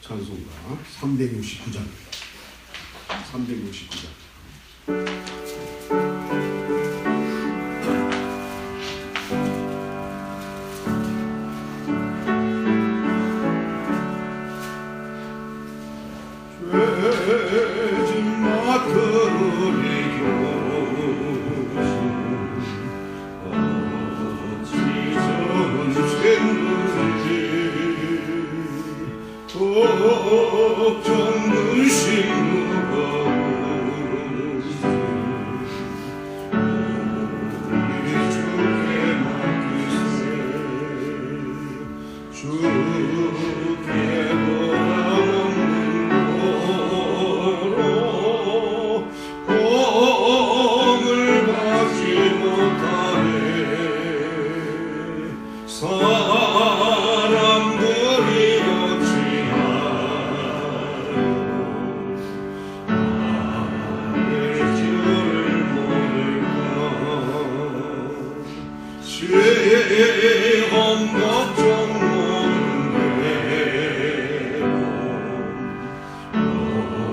찬송가 369장 369장 죄진 마트를 걱정은 심무가 우리 주께 맡기세 주께 돌아오는 거로 공을 받지 못하네 사람들이 죄험 걱정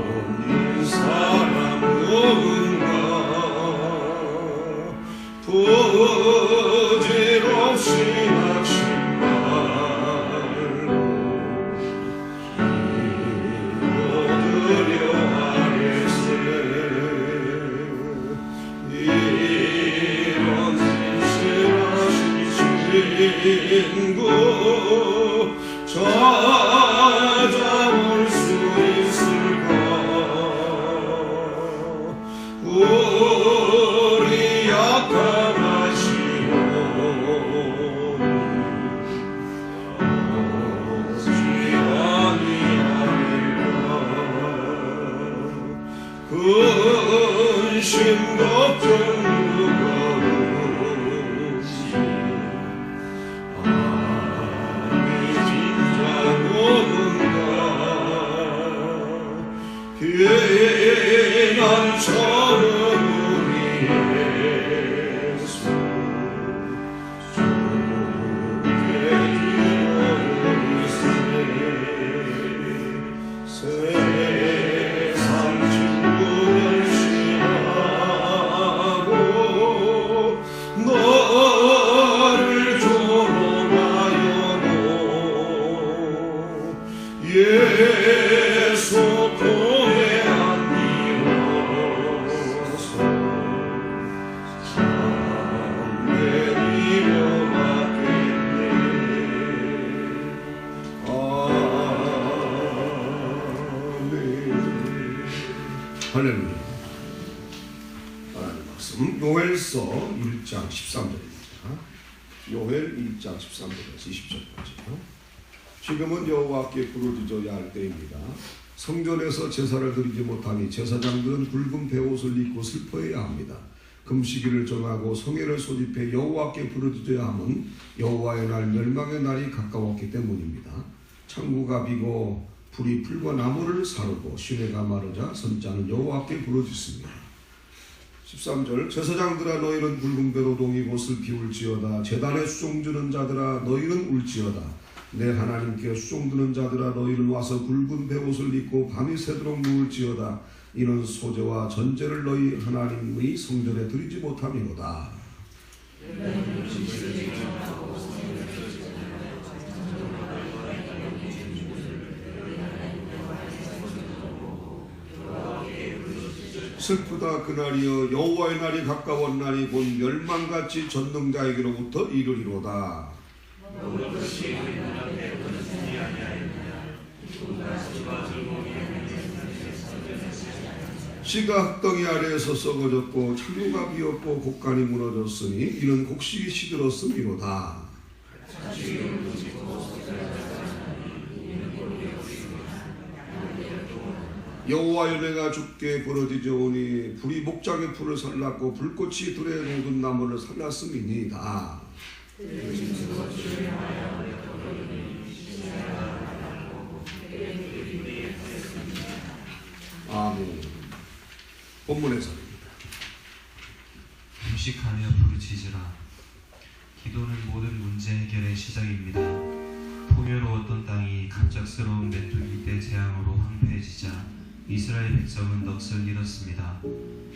없는 사람 누군가 부질없이 낙심말로 이루어드려 하겠세 이런 친구 찾아올 수 있을까 우리 약함하시오 지안이 아니라 근심 걱정 누가 피난처는 우리 예수 주께 기도하세 세상 친구 멸시하고 너를 조롱하여도 예수 할렐루야. 하나님 말씀 요엘서 1장 13절입니다. 요엘 1장 13절에서 20절까지요. 지금은 여호와께 부르짖어야 할 때입니다. 성전에서 제사를 드리지 못하니 제사장들은 굵은 베옷을 입고 슬퍼해야 합니다. 금식일을 정하고 성회를 소집해 여호와께 부르짖어야 함은 여호와의 날 멸망의 날이 가까웠기 때문입니다. 창구가 비고 불이 풀과 나무를 사르고 시내가 마르자 선자는 여호와께 부르짖습니다. 13절 제사장들아 너희는 굵은 배로 동이고 슬피울지어다 제단에 수종드는 자들아 너희는 울지어다 내 하나님께 수종드는 자들아 너희는 와서 굵은 베옷을 입고 밤이 새도록 누울지어다 이는 소재와 전제를 너희 하나님의 성전에 드리지 못함이로다. 슬프다 그날이여 여호와의 날이 가까운 날이 곧 멸망같이 전능자에게로부터 이르리로다. 씨가 흙덩이 아래에서 썩어졌고 창고가 비었고 곡간이 무너졌으니 이는 곡식이 시들었음이로다. 여호와여 내가 주께 부르짖으오니 불이 목장의 풀을 살랐고 불꽃이 들에 녹은 나무를 살랐음이니이다. 아멘. 본문의 설입니다. 금식하며 부르짖으라. 기도는 모든 문제 해결의 시작입니다. 풍요로웠던 땅이 갑작스러운 메뚜기 때 재앙으로 황폐해지자 이스라엘 백성은 넋을 잃었습니다.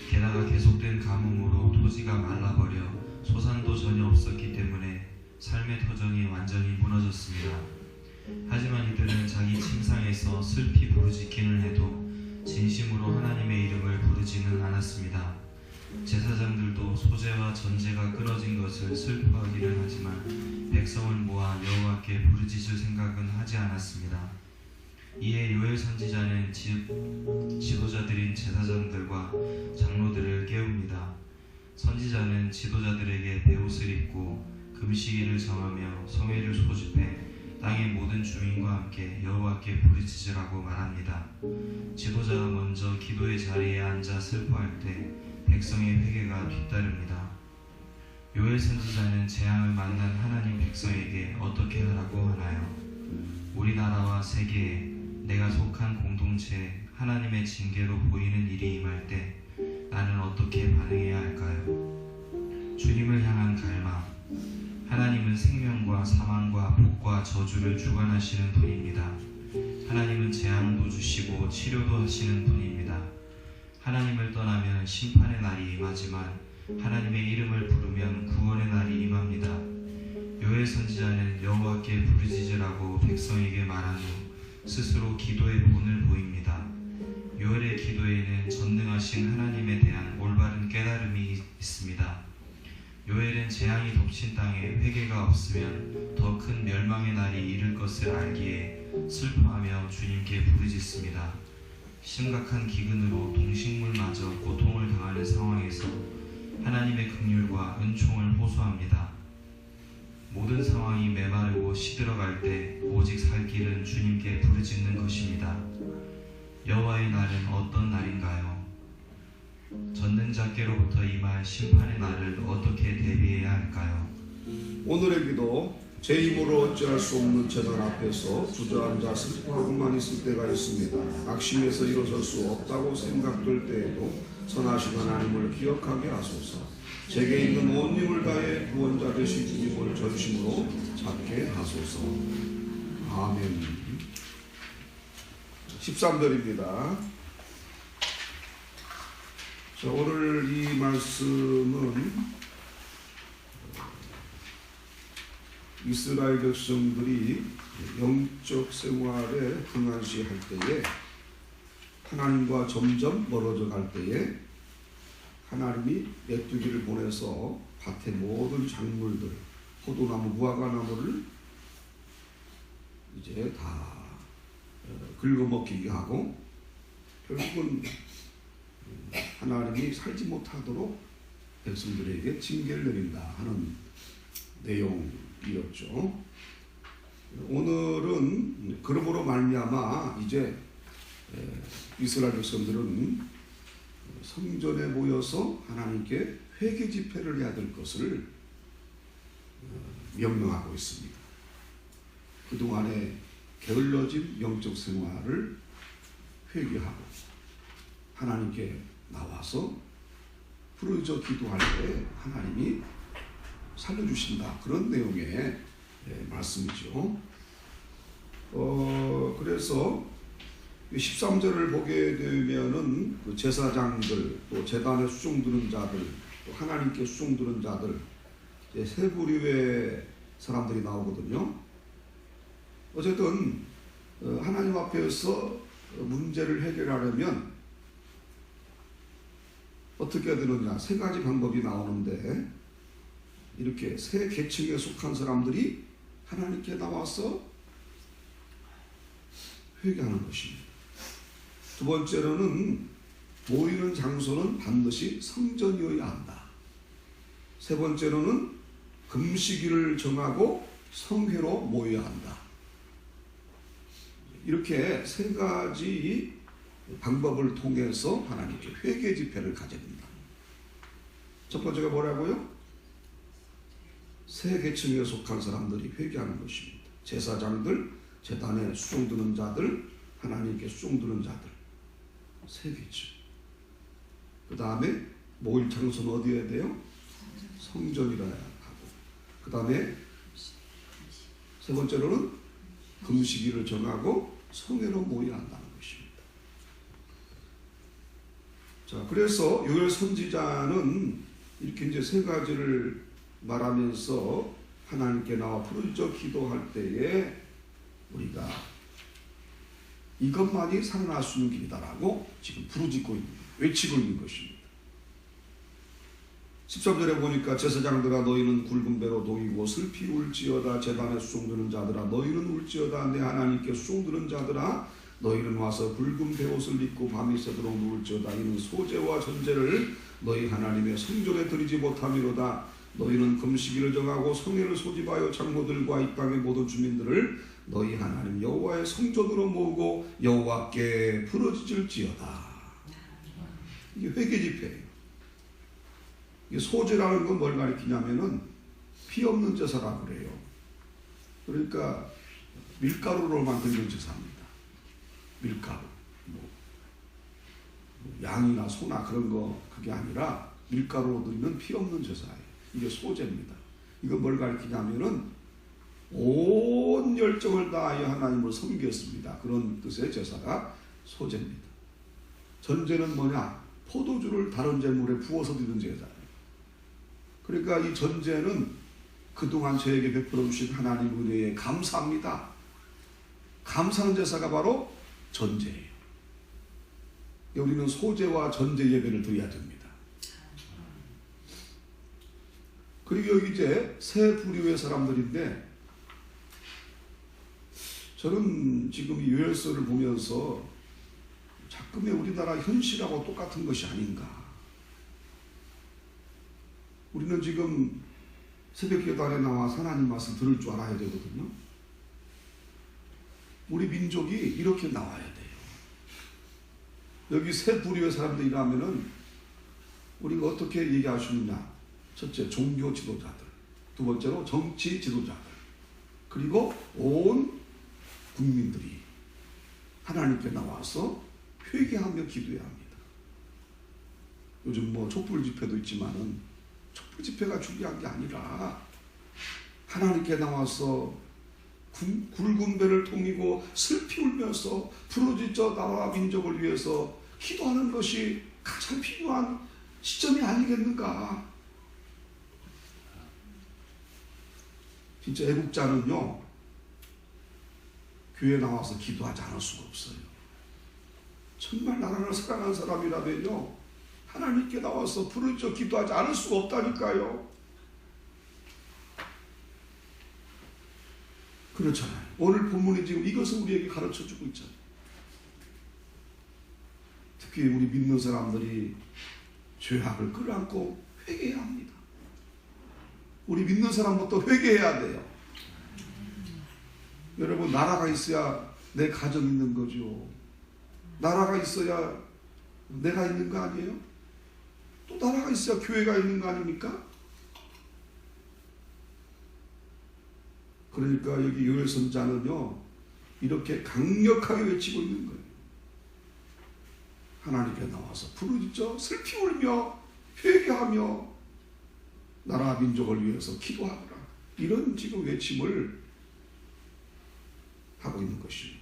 게다가 계속된 가뭄으로 토지가 말라버려 소산도 전혀 없었기 때문에 삶의 터전이 완전히 무너졌습니다. 하지만 이들은 자기 침상에서 슬피 부르짖기는 해도 진심으로 하나님의 이름을 부르지는 않았습니다. 제사장들도 소제와 전제가 끊어진 것을 슬퍼하기는 하지만 백성을 모아 여호와께 부르짖을 생각은 하지 않았습니다. 이에 요엘 선지자는 지도자들인 제사장들과 장로들을 깨웁니다. 선지자는 지도자들에게 베옷을 입고 금식일을 정하며 성회를 소집해 땅의 모든 주민과 함께 여호와께 부르짖으라고 말합니다. 지도자가 먼저 기도의 자리에 앉아 슬퍼할 때 백성의 회개가 뒤따릅니다. 요엘 선지자는 재앙을 만난 하나님 백성에게 어떻게 하라고 하나요? 우리나라와 세계에 내가 속한 공동체에 하나님의 징계로 보이는 일이 임할 때 나는 어떻게 반응해야 할까요? 주님을 향한 갈망. 하나님은 생명과 사망과 복과 저주를 주관하시는 분입니다. 하나님은 재앙도 주시고 치료도 하시는 분입니다. 하나님을 떠나면 심판의 날이 임하지만 하나님의 이름을 부르면 구원의 날이 임합니다. 요엘 선지자는 여호와께 부르짖으라고 백성에게 말한 후 스스로 기도의 본을 보입니다. 요엘의 기도에는 전능하신 하나님에 대한 올바른 깨달음이 있습니다. 요엘은 재앙이 덮친 땅에 회개가 없으면 더 큰 멸망의 날이 이를 것을 알기에 슬퍼하며 주님께 부르짖습니다. 심각한 기근으로 동식물마저 고통을 당하는 상황에서 하나님의 긍휼과 은총을 호소합니다. 모든 상황이 메마르고 시들어갈 때 오직 살 길은 주님께 부르짖는 것입니다. 여호와의 날은 어떤 날인가요? 전능자께로부터 임할 심판의 날을 어떻게 대비해야 할까요? 오늘의 기도. 제 힘으로 어찌할 수 없는 재단 앞에서 주저앉아 슬퍼하고만 있을 때가 있습니다. 악심에서 일어설 수 없다고 생각될 때에도 선하신 하나님을 기억하게 하소서. 제게 있는 온 힘을 다해 구원자 되신 주님을 전심으로 찾게 하소서. 아멘. 13절입니다. 자, 오늘 이 말씀은 이스라엘 백성들이 영적 생활에 흥한시할 때에 하나님과 점점 멀어져 갈 때에 하나님이 메뚜기를 보내서 밭의 모든 작물들, 포도나무, 무화과나무를 이제 다 긁어먹히게 하고 결국은 하나님이 살지 못하도록 백성들에게 징계를 내린다 하는 내용이었죠. 오늘은 그러므로 말미암아 이제 이스라엘 백성들은 성전에 모여서 하나님께 회개 집회를 해야 될 것을 명령하고 있습니다. 그동안에 게을러진 영적 생활을 회개하고 하나님께 나와서 부르짖어 기도할 때 하나님이 살려주신다. 그런 내용의 말씀이죠. 그래서 13절을 보게 되면은 그 제사장들, 또 제단에 수종드는 자들, 또 하나님께 수종드는 자들, 세 부류의 사람들이 나오거든요. 어쨌든 하나님 앞에서 문제를 해결하려면 어떻게 해야 되느냐, 세 가지 방법이 나오는데 이렇게 세 계층에 속한 사람들이 하나님께 나와서 회개하는 것입니다. 두 번째로는 모이는 장소는 반드시 성전이어야 한다. 세 번째로는 금식일을 정하고 성회로 모여야 한다. 이렇게 세 가지 방법을 통해서 하나님께 회개 집회를 가져야 된다. 첫 번째가 뭐라고요? 세 계층에 속한 사람들이 회개하는 것입니다. 제사장들, 제단에 수종드는 자들, 하나님께 수종드는 자들. 세 계층. 그 다음에 모일 장소는 어디여야 돼요? 성전이라야 하고. 그 다음에 세 번째로는 금식일을 정하고 성회로 모여야 한다는 것입니다. 자, 그래서 요엘 선지자는 이렇게 이제 세 가지를 말하면서 하나님께 나와 부르짖어 기도할 때에 우리가 이것만이 살아날 수 있는 길이다라고 지금 부르짖고 있는, 외치고 있는 것입니다. 13절에 보니까 제사장들아 너희는 굵은 배로 동이고 슬피 울지어다. 제단에 수종드는 자들아 너희는 울지어다. 내 하나님께 수종드는 자들아 너희는 와서 굵은 베옷을 입고 밤이 새도록 누울지어다. 이는 소제와 전제를 너희 하나님의 성전에 드리지 못함이로다. 너희는 금식일을 정하고 성회를 소집하여 장로들과 이 땅의 모든 주민들을 너희 하나님 여호와의 성전으로 모으고 여호와께 부르짖을지어다. 이게 회개 집회예요. 이게 소제라는 건 뭘 가리키냐면은 피 없는 제사라고 그래요. 그러니까 밀가루로 만든 제사입니다. 밀가루, 양이나 소나 그런 거 그게 아니라 밀가루로 드리는 피 없는 제사예요. 이게 소제입니다. 이건 뭘 가리키냐면은 온 열정을 다하여 하나님을 섬겼습니다. 그런 뜻의 제사가 소제입니다. 전제는 뭐냐? 포도주를 다른 제물에 부어서 드리는 제사예요. 그러니까 이 전제는 그동안 저에게 베풀어 주신 하나님 은혜에 감사합니다. 감사하는 제사가 바로 전제예요. 우리는 소제와 전제 예배를 드려야 됩니다. 그리고 여기 이제 세 부류의 사람들인데, 저는 지금 이 요엘서를 보면서 자꾸의 우리나라 현실하고 똑같은 것이 아닌가. 우리는 지금 새벽 예단에 나와 하나님 말씀 들을 줄 알아야 되거든요. 우리 민족이 이렇게 나와야 돼요. 여기 세 부류의 사람들이라면은 우리가 어떻게 얘기하시느냐? 첫째, 종교 지도자들. 두 번째로 정치 지도자들. 그리고 온 국민들이 하나님께 나와서 회개하며 기도해야 합니다. 요즘 뭐 촛불 집회도 있지만은 촛불 집회가 중요한 게 아니라 하나님께 나와서 굵은 배를 통이고 슬피 울면서 부르짖어 나와 민족을 위해서 기도하는 것이 가장 필요한 시점이 아니겠는가. 진짜 애국자는요, 교회 나와서 기도하지 않을 수가 없어요. 정말 나라를 사랑하는 사람이라면요, 하나님께 나와서 부르짖어 기도하지 않을 수가 없다니까요. 그렇잖아요. 오늘 본문이 지금 이것을 우리에게 가르쳐주고 있잖아요. 특히 우리 믿는 사람들이 죄악을 끌어안고 회개해야 합니다. 우리 믿는 사람부터 회개해야 돼요. 여러분, 나라가 있어야 내 가정 있는 거죠. 나라가 있어야 내가 있는 거 아니에요? 또 나라가 있어야 교회가 있는 거 아닙니까? 그러니까 여기 요엘 선지자는요, 이렇게 강력하게 외치고 있는 거예요. 하나님께 나와서 부르짖어 슬피 울며 회개하며 나라 민족을 위해서 기도하거라. 이런 지금 외침을 하고 있는 것입니다.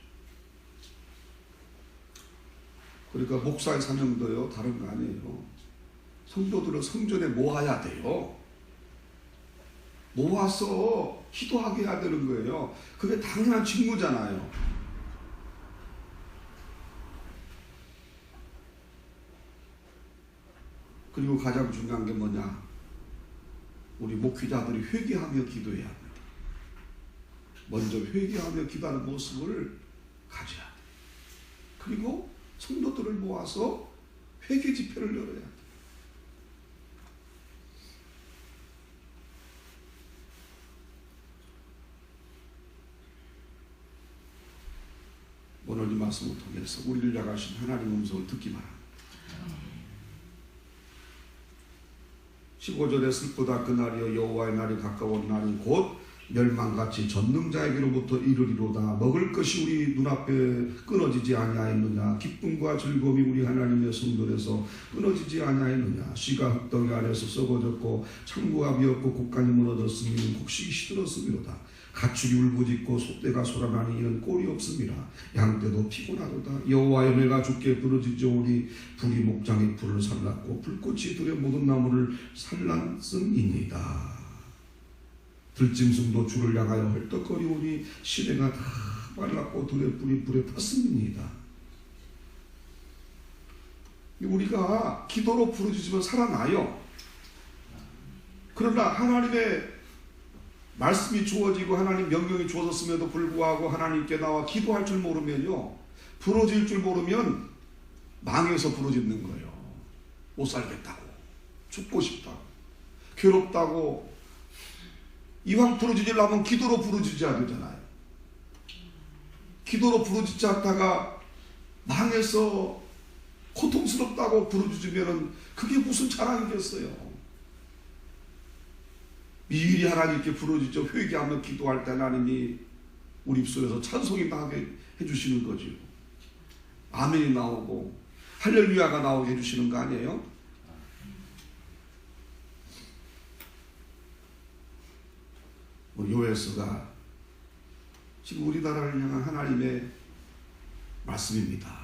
그러니까 목사의 사명도요, 다른 거 아니에요. 성도들은 성전에 모아야 돼요. 모아서 기도하게 해야 되는 거예요. 그게 당연한 직무잖아요. 그리고 가장 중요한 게 뭐냐? 우리 목회자들이 회개하며 기도해야 합니다. 먼저 회개하며 기도하는 모습을 가져야 돼요. 그리고 성도들을 모아서 회개 집회를 열어야 돼요. 오늘 이 말씀을 통해서 우리를 향하신 하나님의 음성을 듣기만 합니다. 15절에 슬프다 그날이여 여호와의 날이 가까운 날이 곧 멸망같이 전능자에게로부터 이르리로다. 먹을 것이 우리 눈앞에 끊어지지 아니하였느냐. 기쁨과 즐거움이 우리 하나님의 성전에서 끊어지지 아니하였느냐. 씨가 흙덩이 안에서 썩어졌고 창고가 비었고 곡간이 무너졌으니 곡식이 시들었음이로다. 가축이 울부짖고 소떼가 소란하니 이는 꼴이 없습니다. 양떼도 피곤하도다. 여호와의 매가 주께 부르짖으오니 불이 목장의 불을 살랐고 불꽃이 들의 모든 나무를 살랐음이니이다. 들짐승도 주를 향하여 헐떡거리오니 시내가 다 말랐고 들의 뿔이 불에 탔음이니이다. 우리가 기도로 부르짖으면 살아나요. 그러나 하나님의 말씀이 주어지고 하나님 명령이 주어졌음에도 불구하고 하나님께 나와 기도할 줄 모르면요, 부러질 줄 모르면 망해서 부러지는 거예요. 못 살겠다고, 죽고 싶다고, 괴롭다고. 이왕 부러지려면 기도로 부러지져야 되잖아요. 기도로 부러지지 않다가 망해서 고통스럽다고 부르짖으면 그게 무슨 자랑이겠어요. 미리 하나님께 부르짖어 회개하며 기도할 때 하나님이 우리 입술에서 찬송이 나게 해주시는 거죠. 아멘이 나오고 할렐루야가 나오게 해주시는 거 아니에요? 요에스가 지금 우리나라를 향한 하나님의 말씀입니다.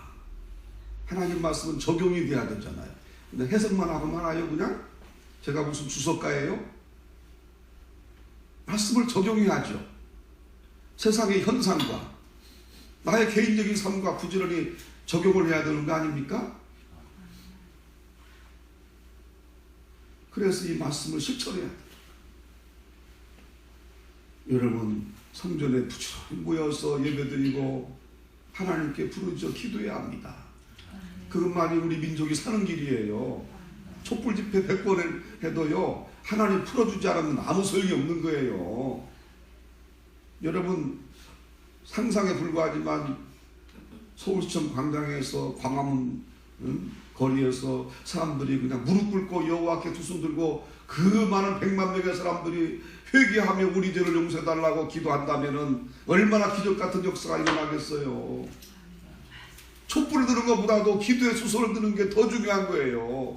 하나님 말씀은 적용이 돼야 되잖아요. 근데 해석만 하고 말아요. 그냥 제가 무슨 주석가예요? 말씀을 적용해야죠. 세상의 현상과 나의 개인적인 삶과 부지런히 적용을 해야 되는 거 아닙니까? 그래서 이 말씀을 실천해야 돼요. 여러분 성전에 부지런히 모여서 예배드리고 하나님께 부르짖어 기도해야 합니다. 그것만이 우리 민족이 사는 길이에요. 촛불 집회 100번을 해도요, 하나님 풀어주지 않으면 아무 소용이 없는 거예요. 여러분 상상에 불과하지만 서울시청 광장에서 광화문 거리에서 사람들이 그냥 무릎 꿇고 여호와께 두 손 들고 그 많은 100만 명의 사람들이 회개하며 우리 죄를 용서해달라고 기도한다면 얼마나 기적 같은 역사가 일어나겠어요. 촛불을 드는 것보다도 기도의 수소를 드는 게 더 중요한 거예요.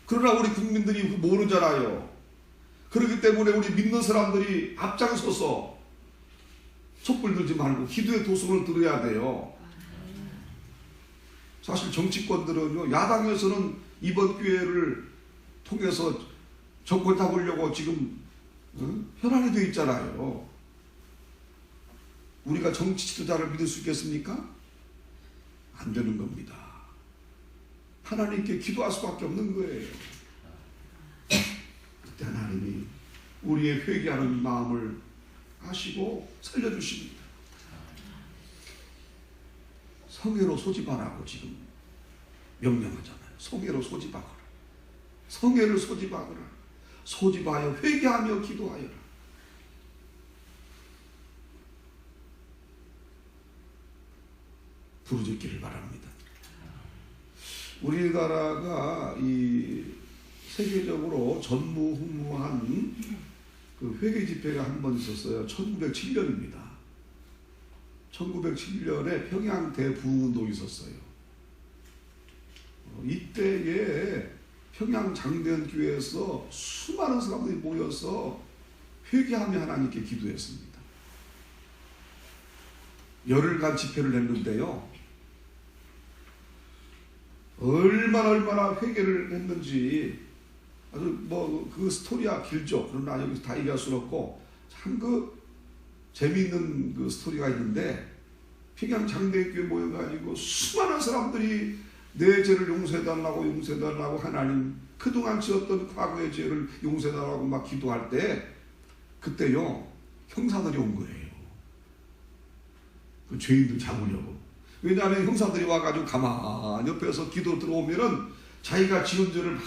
그러나 우리 국민들이 모르잖아요. 그렇기 때문에 우리 믿는 사람들이 앞장서서 촛불 들지 말고 기도의 도성을 들어야 돼요. 사실 정치권들은요, 야당에서는 이번 기회를 통해서 정권 잡으려고 지금 현안이 되어 있잖아요. 우리가 정치 지도자를 믿을 수 있겠습니까? 안 되는 겁니다. 하나님께 기도할 수밖에 없는 거예요. 그때 하나님이 우리의 회개하는 마음을 아시고 살려주십니다. 성회로 소집하라고 지금 명령하잖아요. 성회로 소집하거라. 성회를 소집하거라. 소집하여 회개하며 기도하여라. 부르짖기를 바랍니다. 우리나라가 이 세계적으로 전무후무한 그 회개 집회가 한 번 있었어요. 1907년입니다. 1907년에 평양 대부흥운동이 있었어요. 이때에 평양 장대현교회에서 수많은 사람들이 모여서 회개하며 하나님께 기도했습니다. 열흘간 집회를 했는데요, 얼마나 회개를 했는지 아주 그 스토리가 길죠. 그러나 여기서 다 얘기할 수는 없고 참 재미있는 그 스토리가 있는데, 평양 장대교회 모여가지고 수많은 사람들이 내 죄를 용서해달라고 하나님 그동안 지었던 과거의 죄를 용서해달라고 막 기도할 때, 그때요 형사들이 온 거예요. 그 죄인들 잡으려고. 왜냐하면 형사들이 와가지고 가만히 옆에서 기도 들어오면은 자기가 지은 죄를 막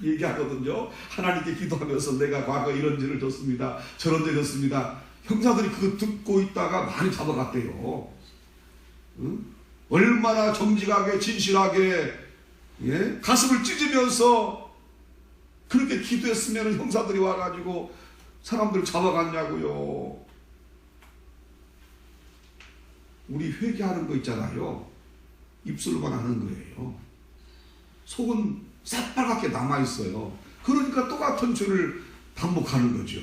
얘기하거든요. 하나님께 기도하면서 내가 과거 이런 죄를 졌습니다, 저런 죄를 졌습니다. 형사들이 그거 듣고 있다가 많이 잡아갔대요. 응? 얼마나 정직하게 진실하게, 예? 가슴을 찢으면서 그렇게 기도했으면 형사들이 와가지고 사람들 잡아갔냐고요. 우리 회개하는 거 있잖아요. 입술로만 하는 거예요. 속은 새빨갛게 남아있어요. 그러니까 똑같은 죄를 반복하는 거죠.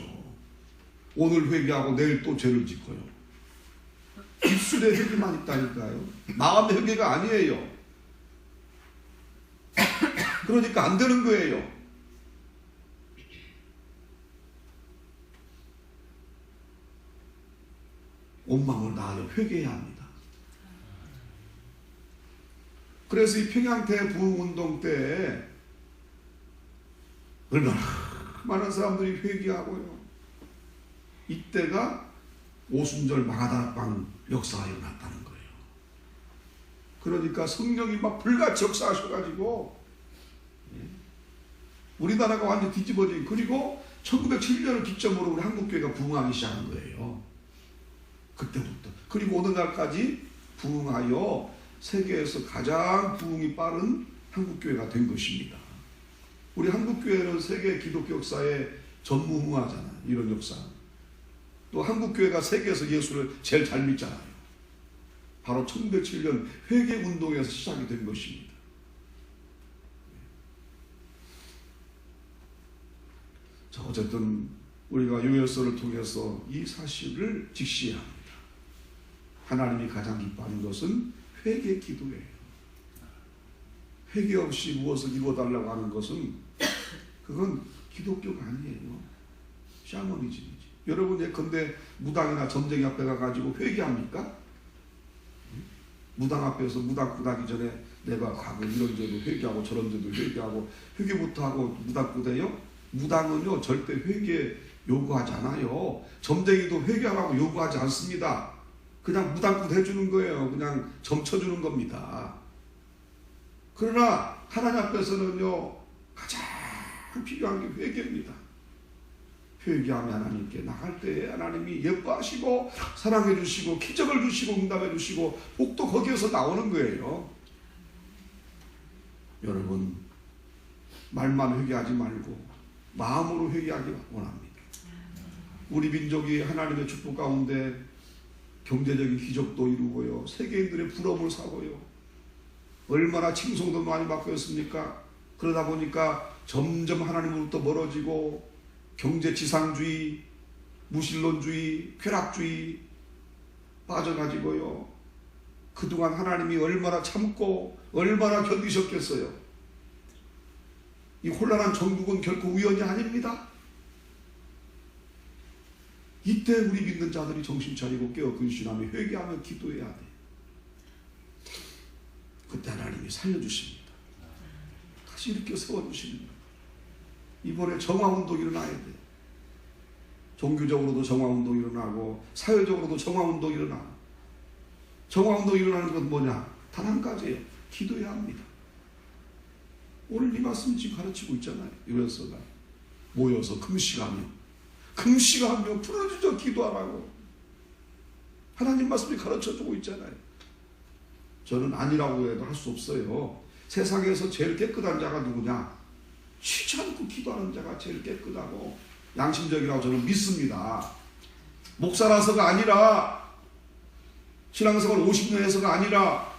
오늘 회개하고 내일 또 죄를 짓고요. 입술에 회개만 있다니까요. 마음의 회개가 아니에요. 그러니까 안 되는 거예요. 온 마음을 다하여 회개해야 합니다. 그래서 이 평양태 부흥운동 때 얼마나 많은 사람들이 회개하고요. 이때가 오순절 마가다락방 역사가 일어났다는 거예요. 그러니까 성령이 막 불같이 역사하셔가지고 우리나라가 완전 뒤집어진, 그리고 1907년을 기점으로 우리 한국교회가 부흥하기 시작한 거예요. 그때부터. 그리고 오는 날까지 부흥하여 세계에서 가장 부흥이 빠른 한국교회가 된 것입니다. 우리 한국교회는 세계 기독교 역사의 전무후무하잖아요. 이런 역사. 또 한국교회가 세계에서 예수를 제일 잘 믿잖아요. 바로 1907년 회개운동에서 시작이 된 것입니다. 자, 어쨌든 우리가 요엘서를 통해서 이 사실을 직시해야 합니다. 하나님이 가장 기뻐하는 것은 회개 기도예요. 회개 없이 무엇을 이루어달라고 하는 것은 그건 기독교가 아니에요. 샤머니즘이지. 여러분 예컨대 무당이나 점쟁이 앞에 가가지고 회개합니까? 무당 앞에서 무당 구다기 전에 내가 과거 이런 죄도 회개하고 저런 죄도 회개하고 회개부터 하고 무당 구대요? 무당은요 절대 회개 요구하지 않아요. 점쟁이도 회개하라고 요구하지 않습니다. 그냥 무당굿 해주는 거예요. 그냥 점쳐주는 겁니다. 그러나 하나님 앞에서는요 가장 필요한 게 회개입니다. 회개하며 하나님께 나갈 때 하나님이 예뻐하시고 사랑해 주시고 기적을 주시고 응답해 주시고 복도 거기에서 나오는 거예요. 여러분 말만 회개하지 말고 마음으로 회개하기 원합니다. 우리 민족이 하나님의 축복 가운데 경제적인 기적도 이루고요. 세계인들의 부러움을 사고요. 얼마나 칭송도 많이 받고 있습니까? 그러다 보니까 점점 하나님으로부터 멀어지고 경제지상주의, 무신론주의, 쾌락주의 빠져가지고요. 그동안 하나님이 얼마나 참고 얼마나 견디셨겠어요. 이 혼란한 전국은 결코 우연이 아닙니다. 이때 우리 믿는 자들이 정신 차리고 깨어 근신하며 회개하며 기도해야 돼. 그때 하나님이 살려주십니다. 다시 이렇게 세워주십니다. 이번에 정화운동이 일어나야 돼. 종교적으로도 정화운동이 일어나고 사회적으로도 정화운동이 일어나. 정화운동이 일어나는 건 뭐냐? 단 한 가지예요. 기도해야 합니다. 오늘 이 말씀 지금 가르치고 있잖아요. 요엘서가 모여서 금식하며 부르짖어 기도하라고 하나님 말씀이 가르쳐주고 있잖아요. 저는 아니라고 해도 할 수 없어요. 세상에서 제일 깨끗한 자가 누구냐? 쉬지 않고 기도하는 자가 제일 깨끗하고 양심적이라고 저는 믿습니다. 목사라서가 아니라 신앙생활 50년 해서가 아니라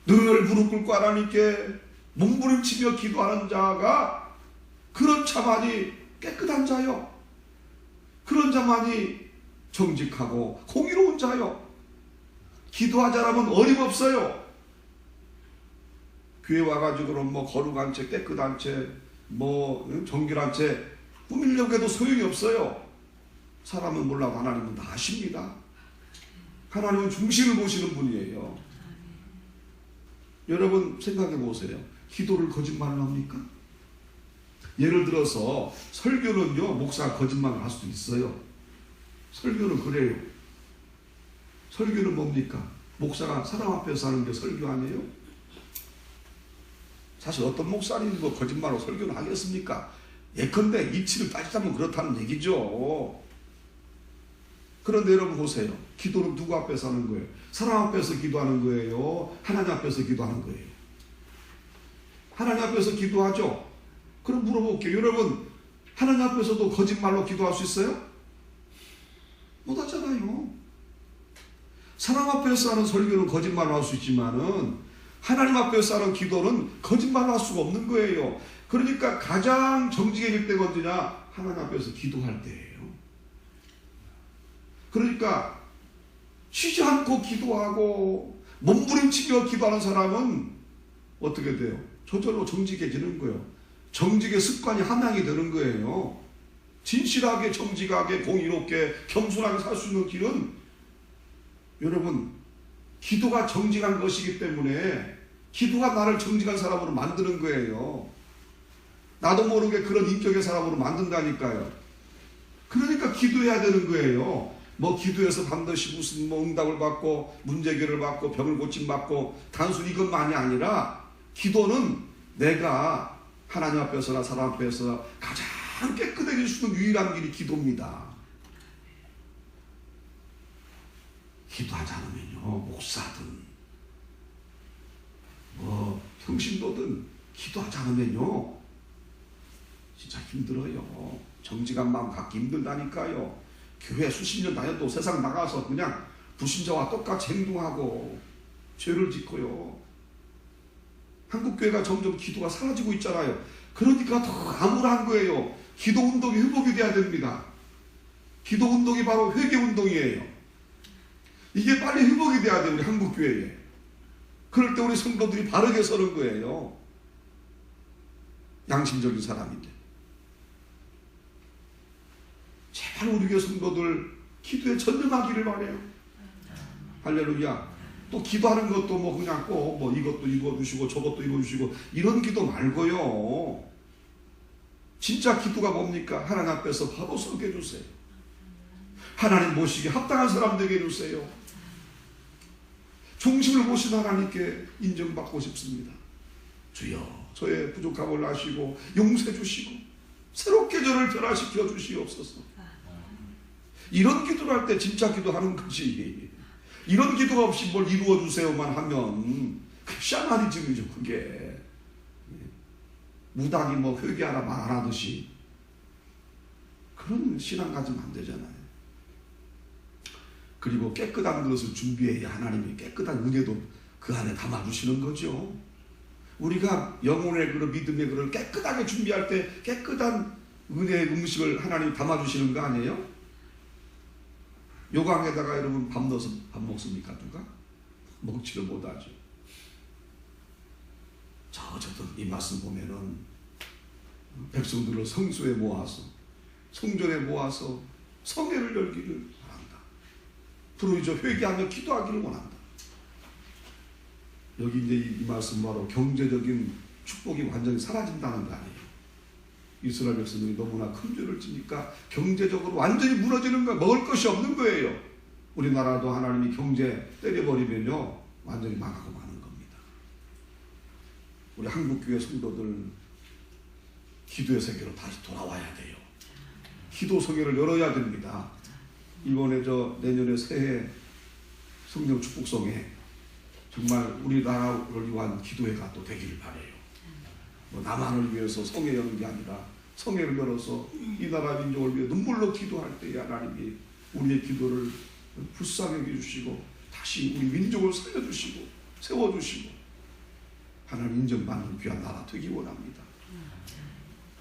늘 무릎 꿇고 하나님께 몸부림치며 기도하는 자가 그런 자만이 깨끗한 자요. 그런 자만이 정직하고 공의로운 자요. 기도하자라면 어림없어요. 교회 와가지고는 뭐 거룩한 채 깨끗한 채 뭐 정결한 채 꾸미려고 해도 소용이 없어요. 사람은 몰라도 하나님은 다 아십니다. 하나님은 중심을 보시는 분이에요. 여러분 생각해 보세요. 기도를 거짓말을 합니까? 예를 들어서 설교는요 목사가 거짓말을 할 수도 있어요. 설교는 그래요. 설교는 뭡니까? 목사가 사람 앞에서 하는 게 설교 아니에요? 사실 어떤 목사님이 뭐 거짓말로 설교를 하겠습니까? 예컨대 이치를 따지자면 그렇다는 얘기죠. 그런데 여러분 보세요. 기도는 누구 앞에서 하는 거예요? 사람 앞에서 기도하는 거예요? 하나님 앞에서 기도하는 거예요? 하나님 앞에서 기도하죠? 그럼 물어볼게요. 여러분 하나님 앞에서도 거짓말로 기도할 수 있어요? 못하잖아요. 사람 앞에서 하는 설교는 거짓말로 할 수 있지만은 하나님 앞에서 하는 기도는 거짓말로 할 수가 없는 거예요. 그러니까 가장 정직해질 때가 언제냐? 하나님 앞에서 기도할 때예요. 그러니까 쉬지 않고 기도하고 몸부림치며 기도하는 사람은 어떻게 돼요? 저절로 정직해지는 거예요. 정직의 습관이 함양이 되는 거예요. 진실하게 정직하게 공의롭게 겸손하게 살 수 있는 길은 여러분 기도가 정직한 것이기 때문에 기도가 나를 정직한 사람으로 만드는 거예요. 나도 모르게 그런 인격의 사람으로 만든다니까요. 그러니까 기도해야 되는 거예요. 뭐 기도해서 반드시 무슨 뭐 응답을 받고 문제 해결을 받고 병을 고침 받고 단순히 이것만이 아니라 기도는 내가 하나님 앞에서나 사람 앞에서 가장 깨끗해질 수 있는 유일한 길이 기도입니다. 기도하지 않으면요, 목사든 뭐 평신도든 기도하지 않으면요 진짜 힘들어요. 정직한 마음 갖기 힘들다니까요. 교회 수십 년 다녀도 세상 나가서 그냥 불신자와 똑같이 행동하고 죄를 짓고요. 한국교회가 점점 기도가 사라지고 있잖아요. 그러니까 더 암울한 거예요. 기도운동이 회복이 돼야 됩니다. 기도운동이 바로 회개운동이에요. 이게 빨리 회복이 돼야 됩니다. 한국교회에. 그럴 때 우리 성도들이 바르게 서는 거예요. 양심적인 사람인데. 제발 우리 교회 성도들 기도에 전념하기를 바래요. 할렐루야. 또 기도하는 것도 뭐 그냥 꼭 뭐 이것도 입어주시고 저것도 입어주시고 이런 기도 말고요. 진짜 기도가 뭡니까? 하나님 앞에서 바로 서게 해주세요. 하나님 모시기 합당한 사람 되게 해주세요. 중심을 보신 하나님께 인정받고 싶습니다. 주여 저의 부족함을 아시고 용서해 주시고 새롭게 저를 변화시켜 주시옵소서. 이런 기도를 할 때 진짜 기도하는 거지. 이런 기도가 없이 뭘 이루어 주세요만 하면 샤머니즘이죠. 그게 무당이 뭐 회개하라 말 안 하듯이 그런 신앙 가지면 안 되잖아요. 그리고 깨끗한 것을 준비해야 하나님이 깨끗한 은혜도 그 안에 담아주시는 거죠. 우리가 영혼의 그런 믿음의 그걸 깨끗하게 준비할 때 깨끗한 은혜의 음식을 하나님이 담아주시는 거 아니에요? 요강에다가 여러분 밥 넣어서 밥 먹습니까? 누가? 먹지를 못하죠. 저도 이 말씀 보면은 백성들을 성소에 모아서 성전에 모아서 성회를 열기를 바란다. 부르짖어 회개하며 기도하기를 원한다. 여기 이제 이 말씀 바로 경제적인 축복이 완전히 사라진다는 거 아니에요. 이스라엘 백성들이 너무나 큰 죄를 지니까 경제적으로 완전히 무너지는 거예요. 먹을 것이 없는 거예요. 우리나라도 하나님이 경제 때려버리면요 완전히 망하고 마는 겁니다. 우리 한국교회 성도들 기도의 세계로 다시 돌아와야 돼요. 기도 성회를 열어야 됩니다. 이번에 내년에 새해 성령 축복성회 정말 우리나라를 위한 기도회가 또 되기를 바라요. 뭐 나만을 위해서 성회 여는 게 아니라 성회를 열어서 이 나라 민족을 위해 눈물로 기도할 때에 하나님이 우리의 기도를 불쌍히 해주시고 다시 우리 민족을 살려주시고 세워주시고 하나님 인정받는 귀한 나라 되기 원합니다.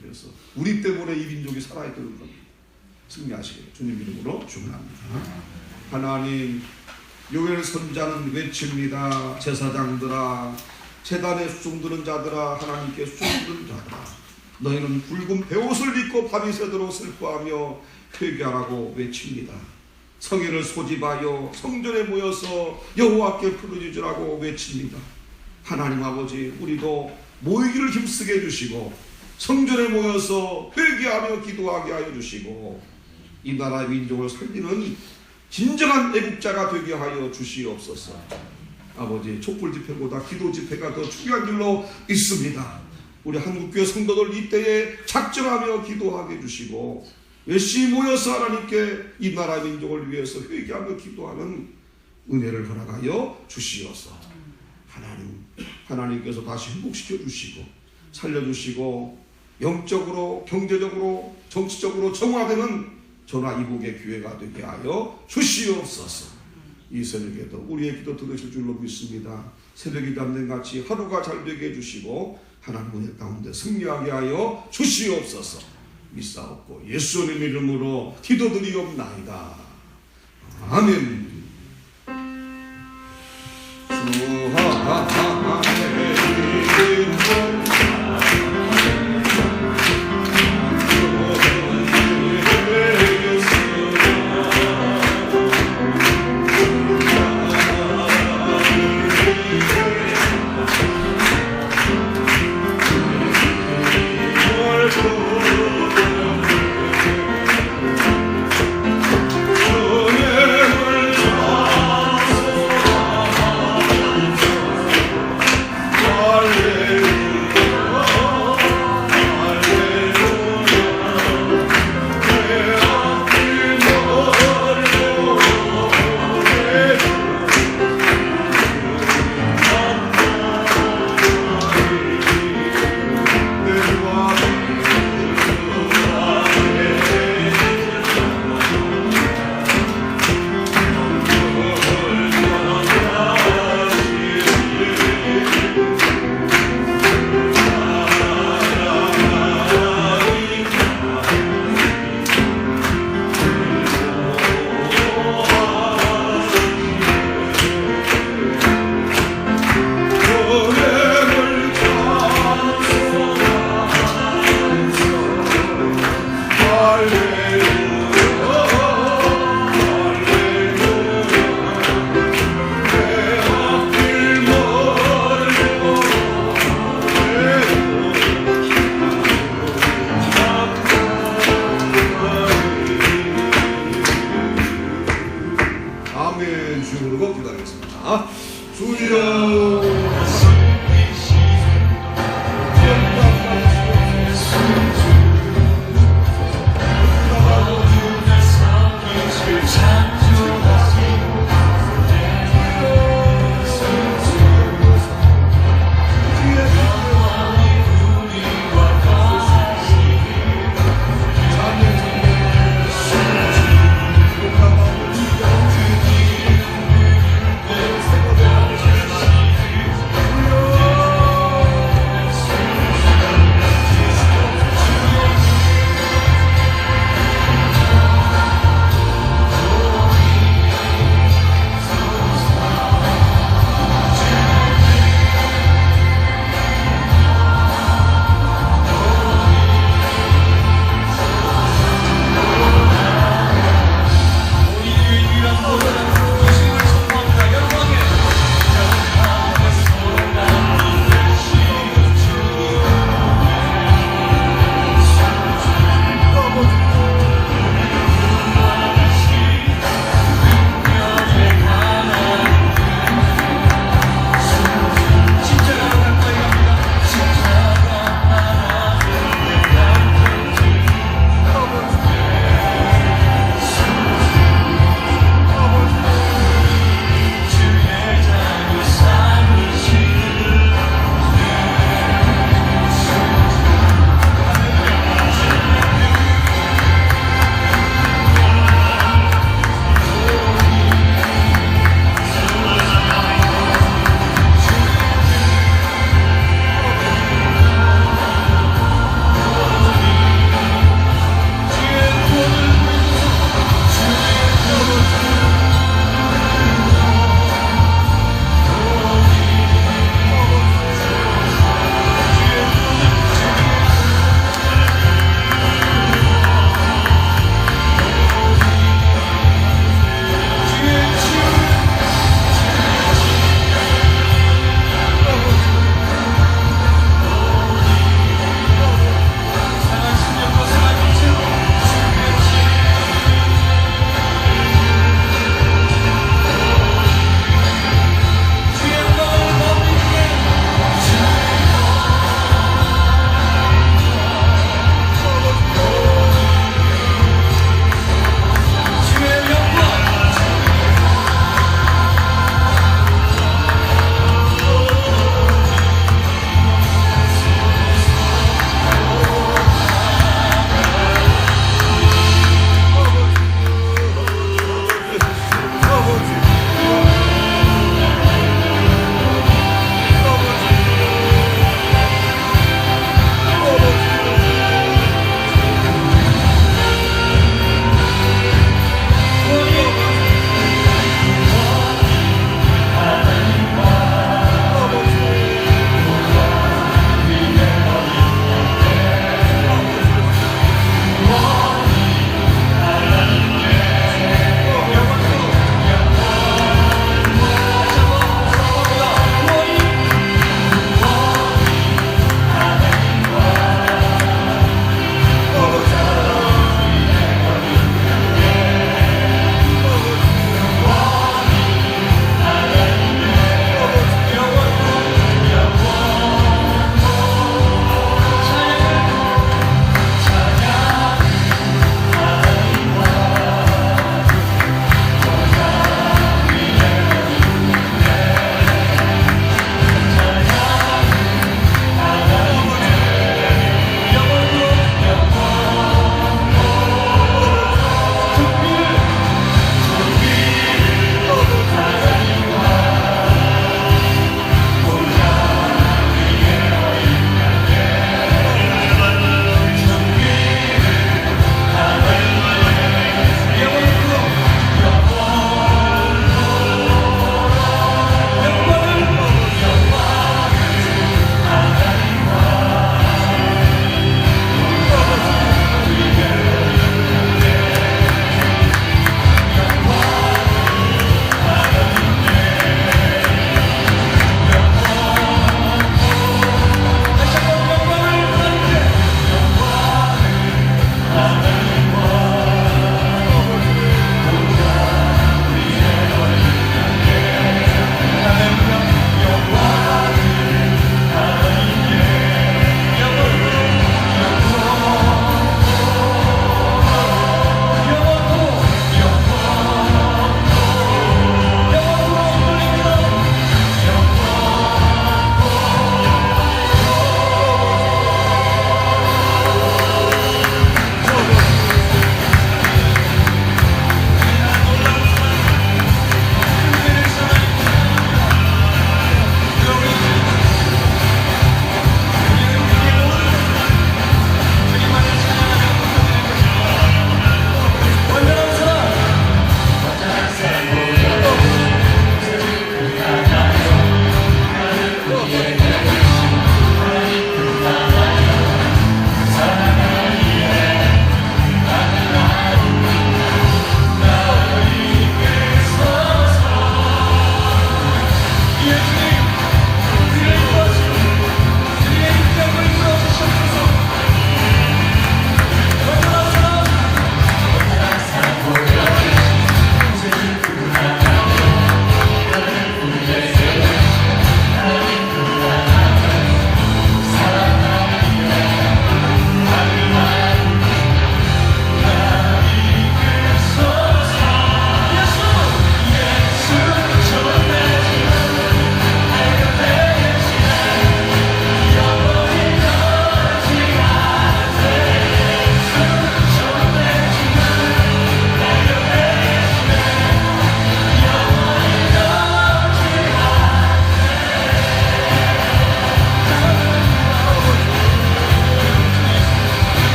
그래서 우리 때문에 이 민족이 살아야 되는 겁니다. 승리하시길 주님 이름으로 축원합니다. 하나님 요엘 선자는 외칩니다. 제사장들아 제단에 수종드는 자들아 하나님께 수종드는 자들아 너희는 붉은 베옷을 입고 밤이 새도록 슬퍼하며 회개하라고 외칩니다. 성회를 소집하여 성전에 모여서 여호와께 부르짖으라고 외칩니다. 하나님 아버지 우리도 모이기를 힘쓰게 해주시고 성전에 모여서 회개하며 기도하게 하여 주시고 이 나라 민족을 살리는 진정한 애국자가 되게 하여 주시옵소서. 아버지 촛불 집회보다 기도 집회가 더 중요한 줄로 있습니다. 우리 한국교회 성도들 이때에 작정하며 기도하게 해주시고 열심히 모여서 하나님께 이 나라 민족을 위해서 회개하며 기도하는 은혜를 허락하여 주시옵소서. 하나님께서 다시 회복시켜 주시고 살려주시고 영적으로 경제적으로 정치적으로 정화되는 전화 이복의 교회가 되게 하여 주시옵소서. 이 새벽에도 우리의 기도 들으실 줄로 믿습니다. 새벽이 담는 같이 하루가 잘 되게 해주시고 하나님 은혜 가운데 승리하게 하여 주시옵소서. 믿사옵고 예수님 이름으로 기도드리옵나이다. 아멘. 아멘. 주님으로 기도하겠습니다. 주여